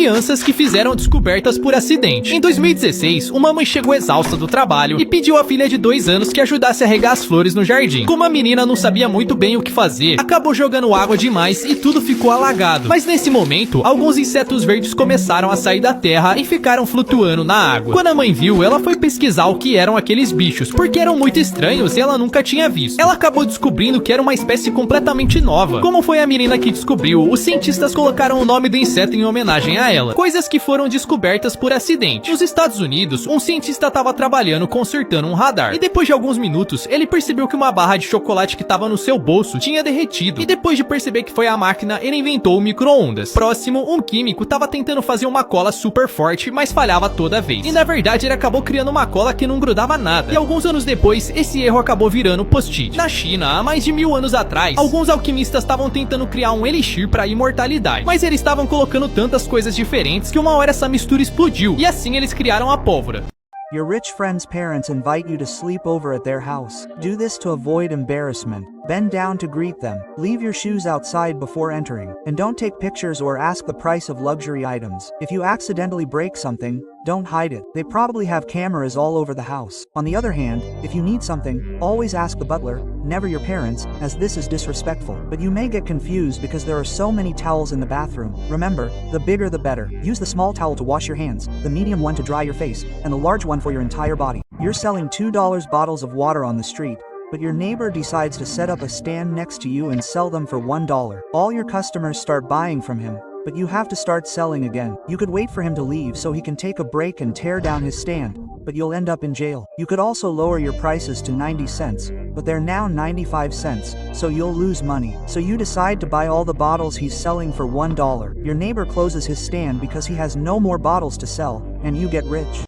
Crianças que fizeram descobertas por acidente. Em 2016, uma mãe chegou exausta do trabalho e pediu à filha de 2 anos que ajudasse a regar as flores no jardim. Como a menina não sabia muito bem o que fazer, acabou jogando água demais e tudo ficou alagado. Mas nesse momento, alguns insetos verdes começaram a sair da terra e ficaram flutuando na água. Quando a mãe viu, ela foi pesquisar o que eram aqueles bichos, porque eram muito estranhos e ela nunca tinha visto. Ela acabou descobrindo que era uma espécie completamente nova. Como foi a menina que descobriu, os cientistas colocaram o nome do inseto em homenagem a ela. Coisas que foram descobertas por acidente. Nos Estados Unidos, um cientista estava trabalhando consertando um radar. E depois de alguns minutos, ele percebeu que uma barra de chocolate que estava no seu bolso tinha derretido. E depois de perceber que foi a máquina, ele inventou o micro-ondas. Próximo, um químico estava tentando fazer uma cola super forte, mas falhava toda vez. E na verdade, ele acabou criando uma cola que não grudava nada. E alguns anos depois, esse erro acabou virando post-it. Na China, há mais de 1000 anos atrás, alguns alquimistas estavam tentando criar um elixir para a imortalidade. Mas eles estavam colocando tantas coisas diferentes que uma hora essa mistura explodiu, e assim eles criaram a pólvora. Your rich friend's parents invite you to sleep over at their house. Do this to avoid embarrassment. Bend down to greet them. Leave your shoes outside before entering. And don't take pictures or ask the price of luxury items. If you accidentally break something, don't hide it. They probably have cameras all over the house. On the other hand, if you need something, always ask the butler, never your parents, as this is disrespectful. But you may get confused because there are so many towels in the bathroom. Remember, the bigger the better. Use the small towel to wash your hands, the medium one to dry your face, and the large one for your entire body. You're selling $2 bottles of water on the street, but your neighbor decides to set up a stand next to you and sell them for $1. All your customers start buying from him, but you have to start selling again. You could wait for him to leave so he can take a break and tear down his stand, but you'll end up in jail. You could also lower your prices to 90 cents, but they're now 95 cents, so you'll lose money. So you decide to buy all the bottles he's selling for $1. Your neighbor closes his stand because he has no more bottles to sell, and you get rich.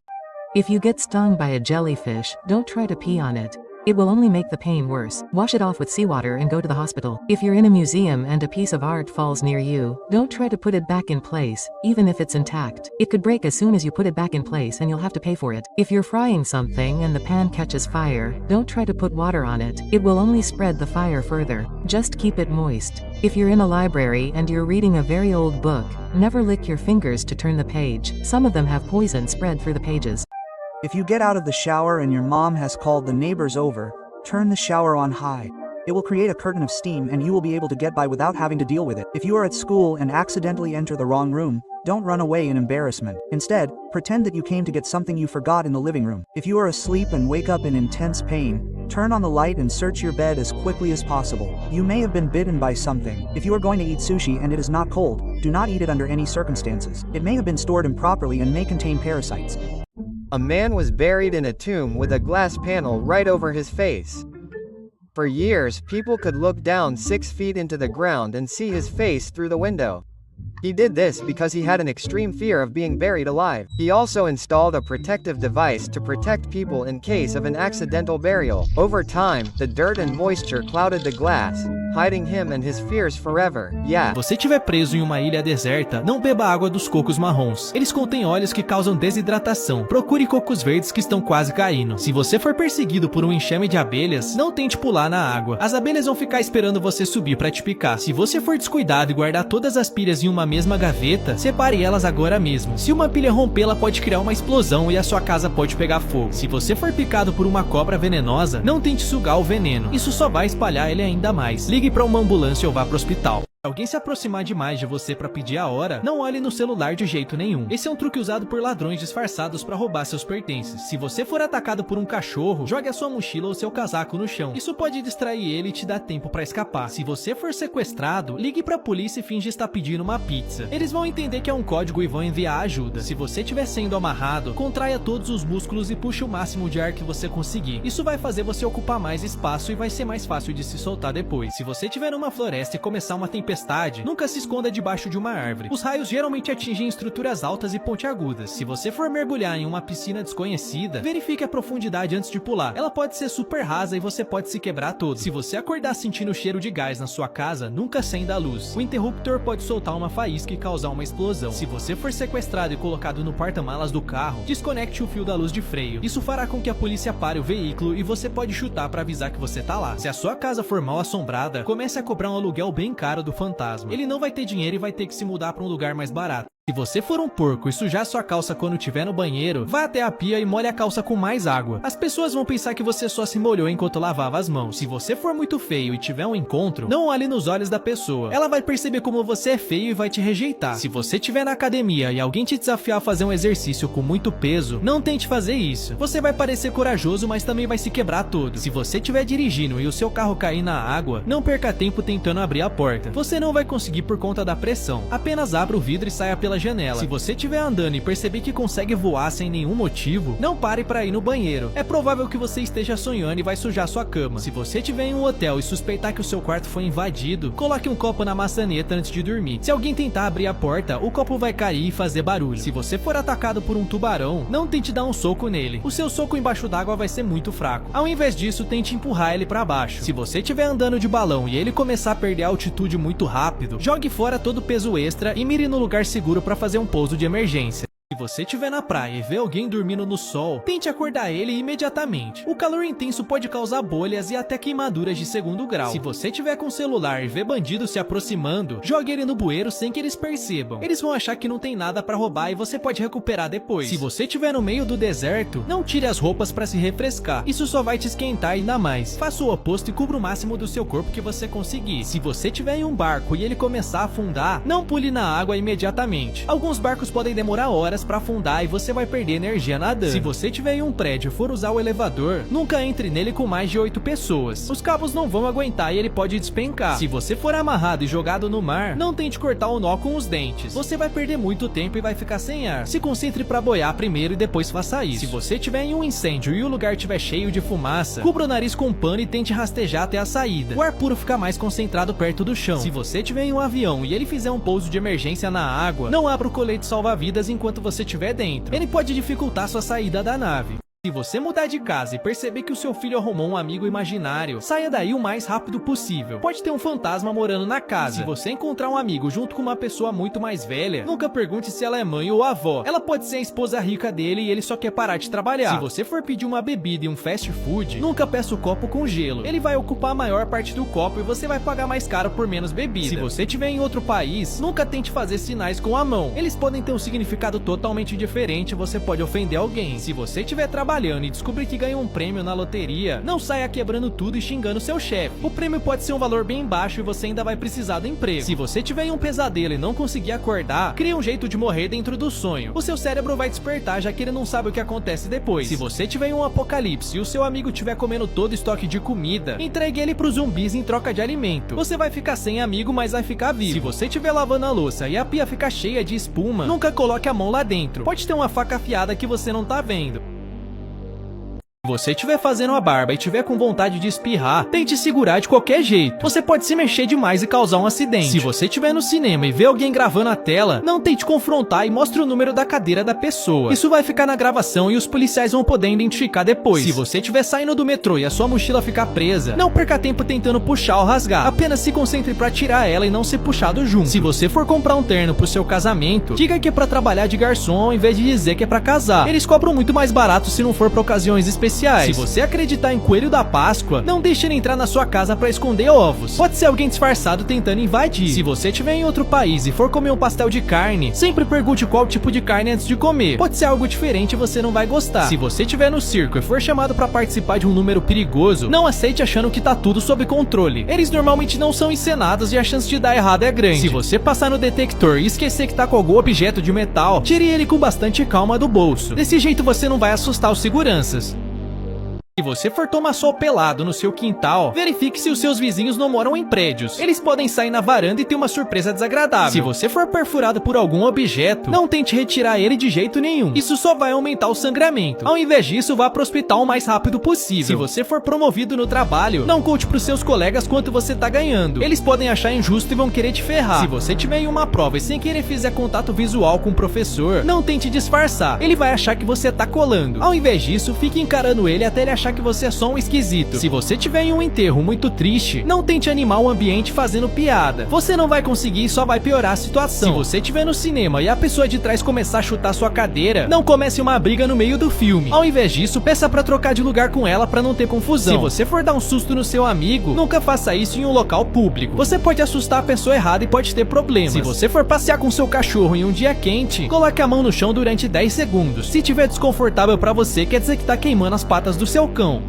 If you get stung by a jellyfish, don't try to pee on it. It will only make the pain worse. Wash it off with seawater and go to the hospital. If you're in a museum and a piece of art falls near you, don't try to put it back in place, even if it's intact. It could break as soon as you put it back in place and you'll have to pay for it. If you're frying something and the pan catches fire, don't try to put water on it. It will only spread the fire further. Just keep it moist. If you're in a library and you're reading a very old book, never lick your fingers to turn the page. Some of them have poison spread through the pages. If you get out of the shower and your mom has called the neighbors over, turn the shower on high. It will create a curtain of steam and you will be able to get by without having to deal with it. If you are at school and accidentally enter the wrong room, don't run away in embarrassment. Instead, pretend that you came to get something you forgot in the living room. If you are asleep and wake up in intense pain, turn on the light and search your bed as quickly as possible. You may have been bitten by something. If you are going to eat sushi and it is not cold, do not eat it under any circumstances. It may have been stored improperly and may contain parasites. A man was buried in a tomb with a glass panel right over his face. For years, people could look down 6 feet into the ground and see his face through the window. He did this because he had an extreme fear of being buried alive. He also installed a protective device to protect people in case of an accidental burial. Over time, the dirt and moisture clouded the glass, hiding him and his fears forever. Yeah. Se você estiver preso em uma ilha deserta, não beba água dos cocos marrons. Eles contêm óleos que causam desidratação. Procure cocos verdes que estão quase caindo. Se você for perseguido por um enxame de abelhas, não tente pular na água. As abelhas vão ficar esperando você subir para te picar. Se você for descuidado e guardar todas as pilhas em uma mesma gaveta, separe elas agora mesmo. Se uma pilha romper, ela pode criar uma explosão e a sua casa pode pegar fogo. Se você for picado por uma cobra venenosa, não tente sugar o veneno. Isso só vai espalhar ele ainda mais. Ligue para uma ambulância ou vá para o hospital. Se alguém se aproximar demais de você para pedir a hora, não olhe no celular de jeito nenhum. Esse é um truque usado por ladrões disfarçados para roubar seus pertences. Se você for atacado por um cachorro, jogue a sua mochila ou seu casaco no chão. Isso pode distrair ele e te dar tempo para escapar. Se você for sequestrado, ligue para a polícia e finge estar pedindo uma pizza. Eles vão entender que é um código e vão enviar ajuda. Se você estiver sendo amarrado, contraia todos os músculos e puxe o máximo de ar que você conseguir. Isso vai fazer você ocupar mais espaço e vai ser mais fácil de se soltar depois. Se você estiver numa floresta e começar uma tempestade, nunca se esconda debaixo de uma árvore. Os raios geralmente atingem estruturas altas e pontiagudas. Se você for mergulhar em uma piscina desconhecida, verifique a profundidade antes de pular. Ela pode ser super rasa e você pode se quebrar todo. Se você acordar sentindo o cheiro de gás na sua casa, nunca acenda a luz. O interruptor pode soltar uma faísca e causar uma explosão. Se você for sequestrado e colocado no porta-malas do carro, desconecte o fio da luz de freio. Isso fará com que a polícia pare o veículo e você pode chutar para avisar que você tá lá. Se a sua casa for mal assombrada, comece a cobrar um aluguel bem caro do fantasma. Ele não vai ter dinheiro e vai ter que se mudar para um lugar mais barato. Se você for um porco e sujar sua calça quando estiver no banheiro, vá até a pia e molhe a calça com mais água. As pessoas vão pensar que você só se molhou enquanto lavava as mãos. Se você for muito feio e tiver um encontro, não olhe nos olhos da pessoa. Ela vai perceber como você é feio e vai te rejeitar. Se você estiver na academia e alguém te desafiar a fazer um exercício com muito peso, não tente fazer isso. Você vai parecer corajoso, mas também vai se quebrar todo. Se você estiver dirigindo e o seu carro cair na água, não perca tempo tentando abrir a porta. Você não vai conseguir por conta da pressão. Apenas abra o vidro e saia pela janela. Se você estiver andando e perceber que consegue voar sem nenhum motivo, não pare para ir no banheiro. É provável que você esteja sonhando e vai sujar sua cama. Se você estiver em um hotel e suspeitar que o seu quarto foi invadido, coloque um copo na maçaneta antes de dormir. Se alguém tentar abrir a porta, o copo vai cair e fazer barulho. Se você for atacado por um tubarão, não tente dar um soco nele. O seu soco embaixo d'água vai ser muito fraco. Ao invés disso, tente empurrar ele para baixo. Se você estiver andando de balão e ele começar a perder a altitude muito rápido, jogue fora todo o peso extra e mire no lugar seguro para fazer um pouso de emergência. Se você estiver na praia e ver alguém dormindo no sol, tente acordar ele imediatamente. O calor intenso pode causar bolhas e até queimaduras de 2º grau. Se você estiver com o celular e ver bandidos se aproximando, jogue ele no bueiro sem que eles percebam. Eles vão achar que não tem nada para roubar e você pode recuperar depois. Se você estiver no meio do deserto, não tire as roupas para se refrescar. Isso só vai te esquentar ainda mais. Faça o oposto e cubra o máximo do seu corpo que você conseguir. Se você estiver em um barco e ele começar a afundar, não pule na água imediatamente. Alguns barcos podem demorar horas para afundar e você vai perder energia nadando. Se você estiver em um prédio e for usar o elevador, nunca entre nele com mais de 8 pessoas. Os cabos não vão aguentar e ele pode despencar. Se você for amarrado e jogado no mar, não tente cortar o nó com os dentes. Você vai perder muito tempo e vai ficar sem ar. Se concentre para boiar primeiro e depois faça isso. Se você estiver em um incêndio e o lugar estiver cheio de fumaça, cubra o nariz com um pano e tente rastejar até a saída. O ar puro fica mais concentrado perto do chão. Se você estiver em um avião e ele fizer um pouso de emergência na água, não abra o colete salva-vidas enquanto você estiver dentro. Ele pode dificultar sua saída da nave. Se você mudar de casa e perceber que o seu filho arrumou um amigo imaginário, saia daí o mais rápido possível. Pode ter um fantasma morando na casa. Se você encontrar um amigo junto com uma pessoa muito mais velha, nunca pergunte se ela é mãe ou avó. Ela pode ser a esposa rica dele e ele só quer parar de trabalhar. Se você for pedir uma bebida e um fast food, nunca peça o copo com gelo. Ele vai ocupar a maior parte do copo e você vai pagar mais caro por menos bebida. Se você estiver em outro país, nunca tente fazer sinais com a mão. Eles podem ter um significado totalmente diferente e você pode ofender alguém. Se você estiver trabalhando e descobrir que ganhou um prêmio na loteria, não saia quebrando tudo e xingando seu chefe. O prêmio pode ser um valor bem baixo e você ainda vai precisar do emprego. Se você tiver em um pesadelo e não conseguir acordar, crie um jeito de morrer dentro do sonho. O seu cérebro vai despertar, já que ele não sabe o que acontece depois. Se você tiver em um apocalipse e o seu amigo estiver comendo todo o estoque de comida, entregue ele pros zumbis em troca de alimento. Você vai ficar sem amigo, mas vai ficar vivo. Se você estiver lavando a louça e a pia ficar cheia de espuma, nunca coloque a mão lá dentro. Pode ter uma faca afiada que você não tá vendo. Se você estiver fazendo a barba e estiver com vontade de espirrar, tente segurar de qualquer jeito. Você pode se mexer demais e causar um acidente. Se você estiver no cinema e ver alguém gravando a tela, não tente confrontar e mostre o número da cadeira da pessoa. Isso vai ficar na gravação e os policiais vão poder identificar depois. Se você estiver saindo do metrô e a sua mochila ficar presa, não perca tempo tentando puxar ou rasgar. Apenas se concentre para tirar ela e não ser puxado junto. Se você for comprar um terno pro seu casamento, diga que é para trabalhar de garçom ao invés de dizer que é para casar. Eles cobram muito mais barato se não for para ocasiões especiais. Se você acreditar em coelho da Páscoa, não deixe ele entrar na sua casa para esconder ovos. Pode ser alguém disfarçado tentando invadir. Se você estiver em outro país e for comer um pastel de carne, sempre pergunte qual tipo de carne antes de comer. Pode ser algo diferente e você não vai gostar. Se você estiver no circo e for chamado para participar de um número perigoso, não aceite achando que tá tudo sob controle. Eles normalmente não são encenados e a chance de dar errado é grande. Se você passar no detector e esquecer que tá com algum objeto de metal, tire ele com bastante calma do bolso. Desse jeito você não vai assustar os seguranças. Se você for tomar sol pelado no seu quintal, verifique se os seus vizinhos não moram em prédios. Eles podem sair na varanda e ter uma surpresa desagradável. Se você for perfurado por algum objeto, não tente retirar ele de jeito nenhum. Isso só vai aumentar o sangramento. Ao invés disso, vá pro hospital o mais rápido possível. Se você for promovido no trabalho, não conte pros seus colegas quanto você tá ganhando. Eles podem achar injusto e vão querer te ferrar. Se você tiver em uma prova e sem querer fizer contato visual com o professor, não tente disfarçar. Ele vai achar que você tá colando. Ao invés disso, fique encarando ele até ele achar achar que você é só um esquisito. Se você tiver em um enterro muito triste, não tente animar o ambiente fazendo piada. Você não vai conseguir e só vai piorar a situação. Se você estiver no cinema e a pessoa de trás começar a chutar sua cadeira, não comece uma briga no meio do filme. Ao invés disso, peça pra trocar de lugar com ela pra não ter confusão. Se você for dar um susto no seu amigo, nunca faça isso em um local público. Você pode assustar a pessoa errada e pode ter problemas. Se você for passear com seu cachorro em um dia quente, coloque a mão no chão durante 10 segundos. Se tiver desconfortável pra você, quer dizer que tá queimando as patas do seu cão.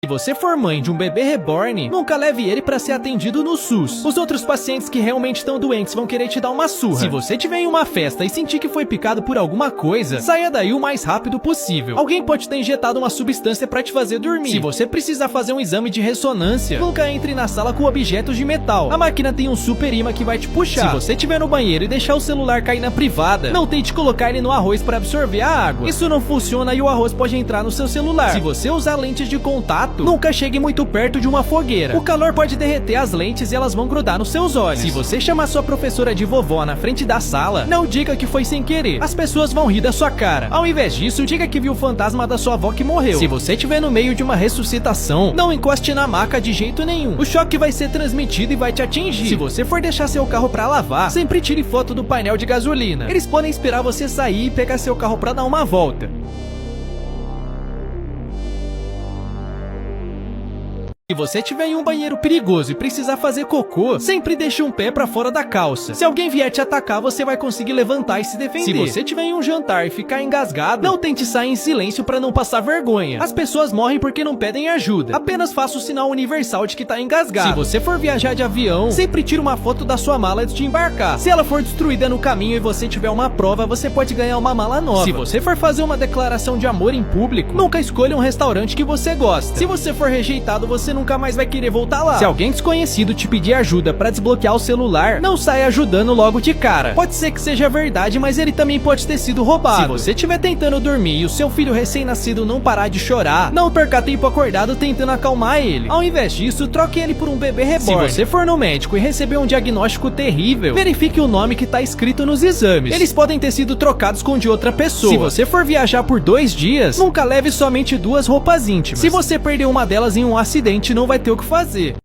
Se você for mãe de um bebê reborn, nunca leve ele para ser atendido no SUS. Os outros pacientes que realmente estão doentes vão querer te dar uma surra. Se você tiver em uma festa e sentir que foi picado por alguma coisa, saia daí o mais rápido possível. Alguém pode ter injetado uma substância para te fazer dormir. Se você precisar fazer um exame de ressonância, nunca entre na sala com objetos de metal. A máquina tem um super imã que vai te puxar. Se você estiver no banheiro e deixar o celular cair na privada, não tente colocar ele no arroz para absorver a água. Isso não funciona e o arroz pode entrar no seu celular. Se você usar lentes de contato, nunca chegue muito perto de uma fogueira. O calor pode derreter as lentes e elas vão grudar nos seus olhos. Se você chamar sua professora de vovó na frente da sala, não diga que foi sem querer. As pessoas vão rir da sua cara. Ao invés disso, diga que viu o fantasma da sua avó que morreu. Se você estiver no meio de uma ressuscitação, não encoste na maca de jeito nenhum. O choque vai ser transmitido e vai te atingir. Se você for deixar seu carro pra lavar, sempre tire foto do painel de gasolina. Eles podem esperar você sair e pegar seu carro pra dar uma volta. Se você estiver em um banheiro perigoso e precisar fazer cocô, sempre deixe um pé pra fora da calça. Se alguém vier te atacar, você vai conseguir levantar e se defender. Se você estiver em um jantar e ficar engasgado, não tente sair em silêncio pra não passar vergonha. As pessoas morrem porque não pedem ajuda. Apenas faça o sinal universal de que tá engasgado. Se você for viajar de avião, sempre tire uma foto da sua mala antes de embarcar. Se ela for destruída no caminho e você tiver uma prova, você pode ganhar uma mala nova. Se você for fazer uma declaração de amor em público, nunca escolha um restaurante que você gosta. Se você for rejeitado, você nunca mais vai querer voltar lá. Se alguém desconhecido te pedir ajuda pra desbloquear o celular, não saia ajudando logo de cara. Pode ser que seja verdade, mas ele também pode ter sido roubado. Se você estiver tentando dormir e o seu filho recém-nascido não parar de chorar, não perca tempo acordado tentando acalmar ele. Ao invés disso, troque ele por um bebê reborn. Se você for no médico e receber um diagnóstico terrível, verifique o nome que tá escrito nos exames. Eles podem ter sido trocados com de outra pessoa. Se você for viajar por 2 dias, nunca leve somente 2 roupas íntimas. Se você perder uma delas em um acidente, não vai ter o que fazer.